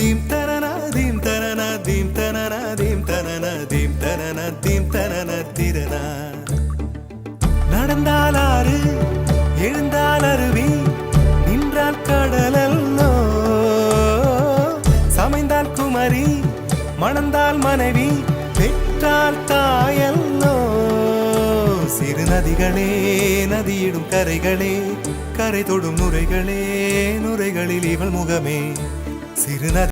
Theme தனனா theme தனனா theme தனனா தீம் தனனா தீம் தனனா தீம் தனனா திரனா. நடந்தால் ஆறு எழுந்தால் அருவி நின்றால் கடலல்லோ சமைந்தால் குமரி மணந்தால் மனைவி பெற்றால் தாயல்லோ. சிறு நதிகளே நதியிடும் கரைகளே கரை தொடும் நுரைகளே நுரைகளில் இவள் முகமே. சிறு